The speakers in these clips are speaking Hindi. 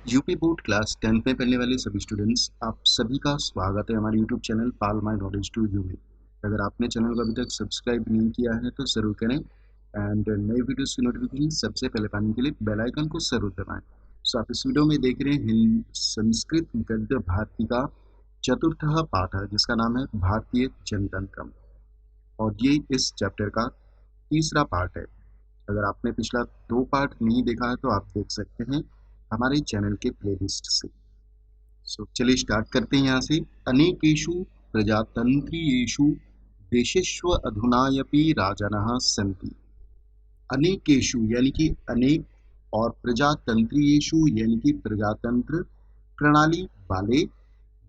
यूपी बोर्ड क्लास 10th में पढ़ने वाले सभी स्टूडेंट्स, आप सभी का स्वागत है हमारे YouTube channel pal my knowledge to you में। अगर आपने चैनल को अभी तक सब्सक्राइब नहीं किया है तो ज़रूर करें एंड नए वीडियोस की नोटिफिकेशन सबसे पहले पाने के लिए बेल आइकन को ज़रूर दबाएं। सो आप इस वीडियो में देख रहे हैं संस्कृत गद्य भारती का चतुर्थ पाठ है जिसका नाम है भारतीय जनतंत्रम, और ये इस चैप्टर का तीसरा पार्ट है। अगर आपने पिछला 2 पार्ट नहीं देखा है तो आप देख सकते हैं हमारे चैनल के प्लेलिस्ट से। सो चलिए स्टार्ट करते हैं यहाँ से। अनेकेषु प्रजातंत्रियेषु देशेषु अधुनायपि राजानः सन्ति। अनेकेषु यानी कि अनेक, और प्रजातंत्रियेषु यानी कि प्रजातंत्र प्रणाली वाले,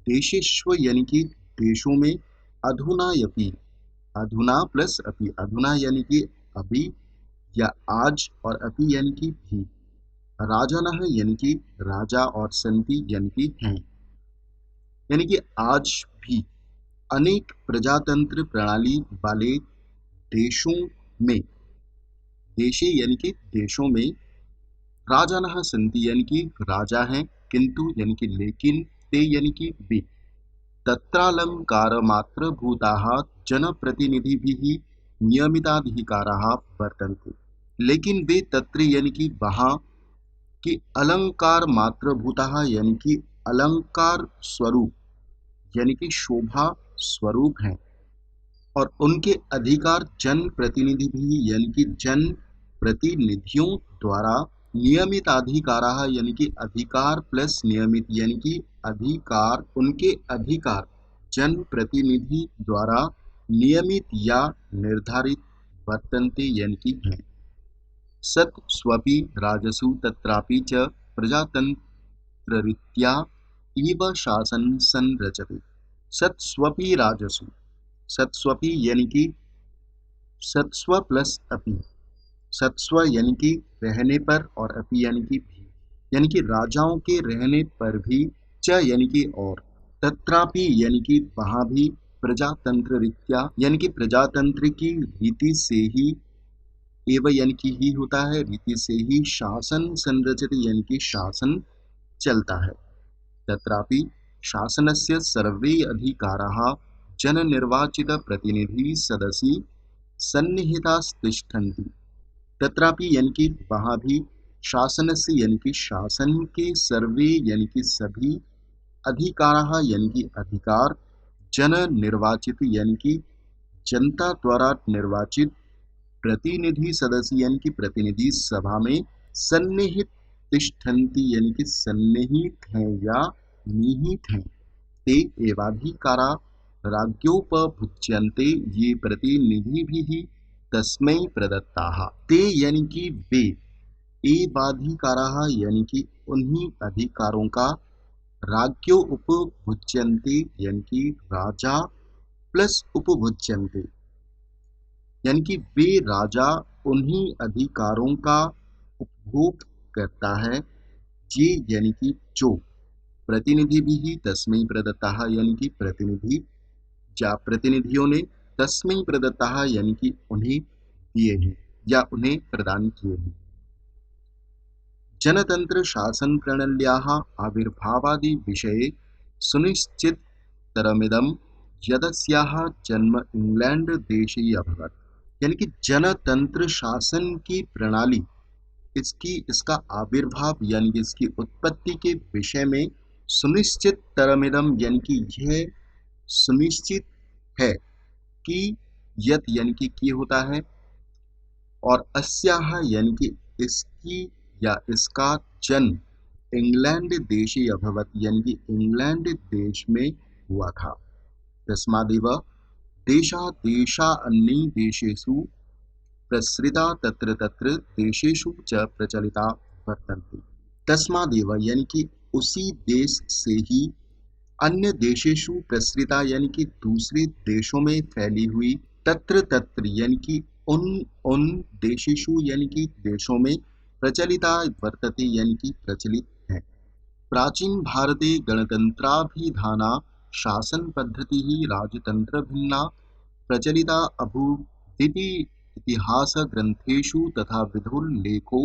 देशेषु यानी कि देशों में, अधुनायपि, अधुना प्लस अपि, अधुना यानी कि अभी या आज, और अपि यानी कि भी, राजानः यानी कि राजा, और संति यानी कि हैं, यानी कि आज भी अनेक प्रजातंत्र प्रणाली वाले देशों में, देशे यानी कि देशों में, राजानः संति यानी कि राजा हैं, किंतु यानी कि लेकिन, ते यानी कि वे, तत्रालंकारमात्रभूताः जनप्रतिनिधिभिः नियमिताधिकाराः वर्तन्ते। लेकिन वे तत्र यानी कि वहाँ कि अलंकार मात्रभूतः यानी कि अलंकार स्वरूप यानी कि शोभा स्वरूप हैं, और उनके अधिकार जन प्रतिनिधि भी यानी कि जन प्रतिनिधियों द्वारा नियमित अधिकाराः यानी कि अधिकार प्लस नियमित यानी कि अधिकार, उनके अधिकार जन प्रतिनिधि द्वारा नियमित या निर्धारित वर्तन्ते यानी कि हैं। सत् स्वपि राजसु तत्रापि च प्रजातन्त्ररीत्या इव शासन संरचते। सत्स्वपि राजसु, सत्स्वपि यानी कि सत्स्व प्लस अपि, सत्स्व यानी कि रहने पर, और अपि यानी कि भी, यानी कि राजाओं के रहने पर भी, च यानी कि और, तत्रापि यानी कि वहाँ भी, प्रजातंत्र रीत्या यानी कि प्रजातंत्र की रीति से ही, एवं यानी कि ही होता है, रीति से ही, शासन संरचित यानी कि शासन चलता है। तत्रापि शासनस्य सर्वे अधिकाराः जननिर्वाचित प्रतिनिधि सदसि सन्निहितास्तिष्ठन्ति। तत्रापि यानी कि वहाँ भी, शासनस्य यानी कि शासन के, सर्वे यानी कि सभी, अधिकाराः यानी कि अधिकार, जन निर्वाचित यानी कि जनता द्वारा निर्वाचित, प्रतिनिधि सदस्य यानी कि प्रतिनिधि सभा में, सन्निहित तिष्ठन्ति यानी कि सन्निहित हैं या निहित हैं, ते एवाधिकारा राज्ञोपभुज्यन्ते ये प्रतिनिधिभिः तस्मै प्रदत्ताः। ते यानी कि वे, एवाधिकाराः यानी कि उन्हीं अधिकारों का, राज्ञो उपभुज्यन्ते यानी कि राजा प्लस उपभुज्यन्ते यानी कि वे राजा उन्हीं अधिकारों का उपभोग करता है। ये यानी कि जो, प्रतिनिधि भी ही तस्मै प्रदत्ताः यानी कि प्रतिनिधि, या प्रतिनिधियों ने, तस्मै प्रदत्ताः यानी कि उन्हें दिए हैं या उन्हें प्रदान किए हैं। जनतंत्र शासन प्रणाल्याः आविर्भावादि विषये सुनिश्चिततरमिदं यदस्याः जन्म इंग्लैंड देशे अभवत्। यानी कि जनतंत्र शासन की प्रणाली, इसका आविर्भाव यानी कि इसकी उत्पत्ति के विषय में, सुनिश्चित तरमिदम यानी कि यह सुनिश्चित है कि, यत यानी कि होता है, और अस्याह यानी कि इसकी या इसका, जन्म इंग्लैंड देशे अभवत यानी कि इंग्लैंड देश में हुआ था। तस्मादेव देशा देशा अन्ये देशेषु प्रसृता तत्र तत्र देशेषु च प्रचलिता वर्तन्ते। तस्मादेव यानी कि उसी देश से ही, अन्य देशेषु प्रसृता यानी कि दूसरे देशों में फैली हुई, तत्र तत्र यानी कि उन देशेषु यानी कि देशों में, प्रचलिता वर्तते यानी कि प्रचलित है। प्राचीन भारते गणतंत्राभिधाना शासन पद्धति ही राजतंत्र भिन्ना प्रचलिता अभूदिति इतिहास ग्रंथेषु तथा विधुल्लेखो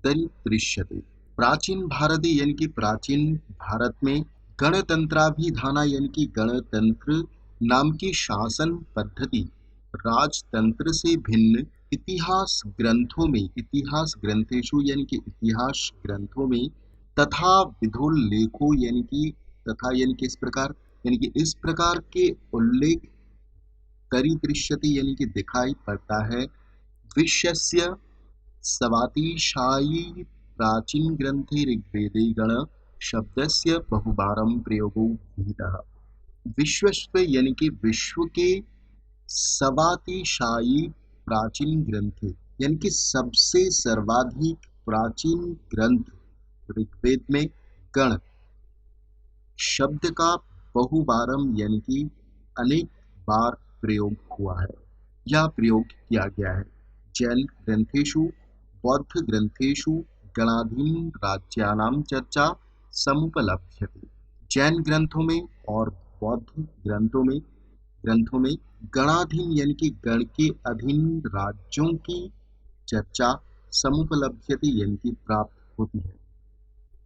दरीदृश्यते। प्राचीन भारत यानी कि प्राचीन भारत में गणतंत्राभिधाना यानी कि गणतंत्र नाम की शासन पद्धति राजतंत्र से भिन्न इतिहास ग्रंथों में, इतिहास ग्रंथेषु यानी कि इतिहास ग्रंथों में तथा विधोल्लेखों यानी कि तथा यानी कि इस प्रकार यानी कि इस प्रकार के उल्लेख दरीदृश्यते यानी कि दिखाई पड़ता है। विश्वस्य सवातिशायी प्राचीन ग्रंथे ऋग्वेदे गण शब्दस्य बहुवारं प्रयोगो विहितः। विश्वस्य यानी कि विश्व के सवातिशायी प्राचीन ग्रंथे यानी कि सबसे सर्वाधिक प्राचीन ग्रंथ ऋग्वेद में गण शब्द का बहुवारम यानी कि अनेक बार प्रयोग हुआ है या प्रयोग किया गया है। जैन ग्रंथेषु बौद्ध ग्रंथेषु गणाधीन राज्यानां चर्चा समुपलभ्यते। जैन ग्रंथों में और बौद्ध ग्रंथों में गणाधीन यानी कि गण के अधीन राज्यों की चर्चा समुपलभ्यते यानी कि प्राप्त होती है।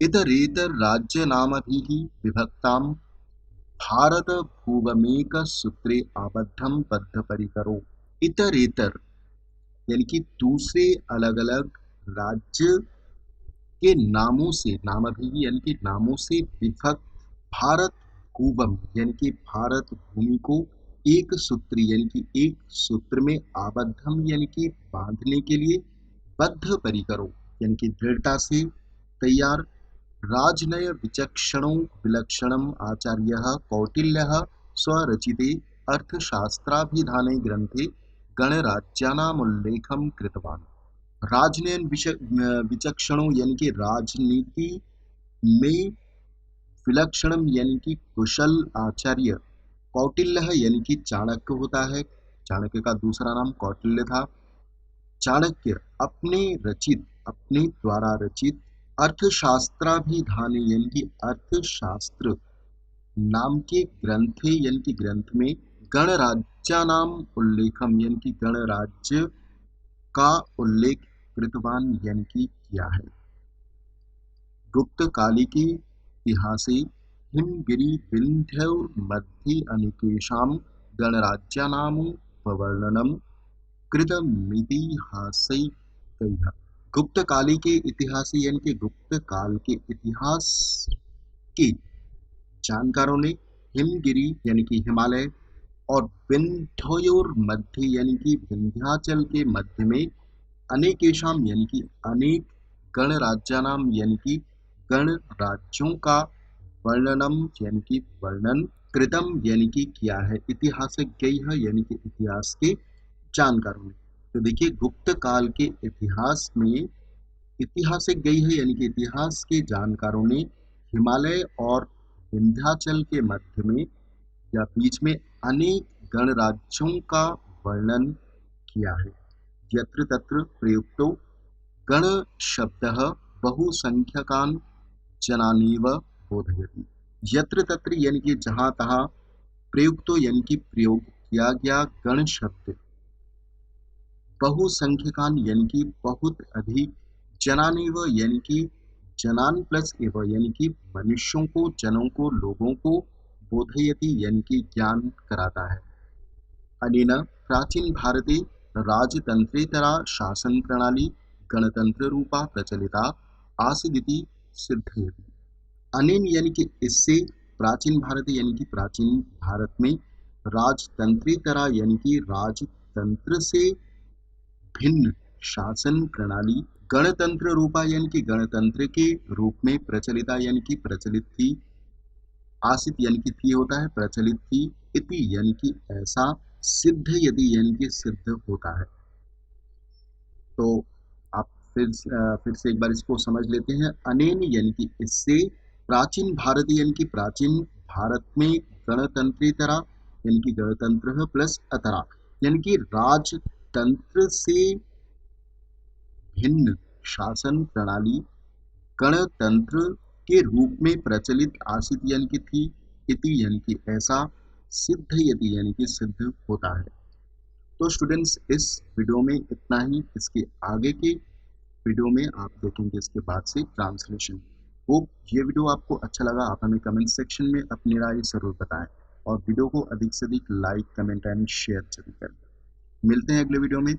इतरेतर राज्यनामभिः विभक्तां भारत भूवमेक सूत्रे आबद्धं बद्धपरिकरो। इतरेतर यानी कि दूसरे अलग अलग राज्य के नामों से, नामभिः यानी कि नामों से विभक्त भारत भूवम यानी कि भारत भूमि को एक सूत्र यानी कि एक सूत्र में आबद्धम यानी कि बांधने के लिए बद्ध परिकरो यानी कि दृढ़ता से तैयार राजनय विचक्षणो विलक्षणम् आचार्यः कौटिल्यः स्वरचिते अर्थशास्त्राभिधाने ग्रंथे गणराज्यानामुल्लेखं कृतवान्। राजनयन विचक्षणों यानी कि राजनीति में विलक्षणम यानी कि कुशल आचार्य कौटिल्य यानी कि चाणक्य होता है। चाणक्य का दूसरा नाम कौटिल्य था। चाणक्य अपने द्वारा रचित अर्थशास्त्राभिधाने यानी कि अर्थशास्त्र नाम के ग्रंथे यानी कि ग्रंथ में गणराज्यानाम उल्लेखम यानी कि गणराज्य का उल्लेख कृतवान यानी कि किया है। गुप्त कालिके इतिहासे हिमगिरि विन्ध्योर्मध्ये अनेकेषां गणराज्यानामुपवर्णनं कृतमितिहासैकैः। गुप्त काली के इतिहास यानी कि गुप्त काल के इतिहास के जानकारों ने हिमगिरी यानी कि हिमालय और विंध्योर मध्य यानी कि विंध्याचल के मध्य में अनेकेशाम यानी कि अनेक गणराज्यानाम यानी कि गणराज्यों का वर्णनम यानी कि वर्णन कृतम यानी कि किया है इतिहासज्ञैः यानी कि इतिहास के जानकारों ने। तो देखिए गुप्त काल के इतिहास में इतिहासज्ञैः यानी कि इतिहास के जानकारों ने हिमालय और विंध्याचल के मध्य में या बीच में अनेक गणराज्यों का वर्णन किया है। यत्र तत्र प्रयुक्तो गण शब्दः बहुसंख्यकान् जनानेव बोधयति। यत्र तत्र यानी कि जहाँ तहाँ प्रयुक्तो यानी कि प्रयोग किया गया गण शब्द बहुसंख्यकान यानी कि बहुत अधिक जनानेव यानी कि जनान प्लस एव यानी कि मनुष्यों को, जनों को, लोगों को बोधयति यानी कि ज्ञान कराता है। अनेन प्राचीन भारते राजतंत्रेतरा शासन प्रणाली गणतंत्र रूपा प्रचलिता आसीदिति सिद्धयति। अनेन यानी कि इससे प्राचीन भारत यानी कि प्राचीन भारत में राजतंत्रेतरा यानी कि राजतंत्र से भिन्न शासन प्रणाली गणतंत्र रूपा यानी कि गणतंत्र के रूप में प्रचलिता यानी कि प्रचलित थी। आसित यानी कि थी होता है, प्रचलित थी। इति यानी कि ऐसा, सिद्ध यदि यानी कि सिद्ध होता है। तो आप फिर से एक बार इसको समझ लेते हैं। अनेन यानी कि इससे प्राचीन भारत यानी कि प्राचीन भारत में गणतंत्रेतरा यानी कि गणतंत्र प्लस अतरा यानी कि राजतंत्र से भिन्न शासन प्रणाली गणतंत्र के रूप में प्रचलित आसित यानी कि थी। इति यानी कि ऐसा, सिद्ध यदि यानी कि सिद्ध होता है। तो स्टूडेंट्स इस वीडियो में इतना ही। इसके आगे के वीडियो में आप देखेंगे इसके बाद से ट्रांसलेशन। होप ये वीडियो आपको अच्छा लगा। आप हमें कमेंट सेक्शन में अपनी राय ज़रूर बताएं और वीडियो को अधिक से अधिक लाइक, कमेंट एंड शेयर जरूर करें। मिलते हैं अगले वीडियो में।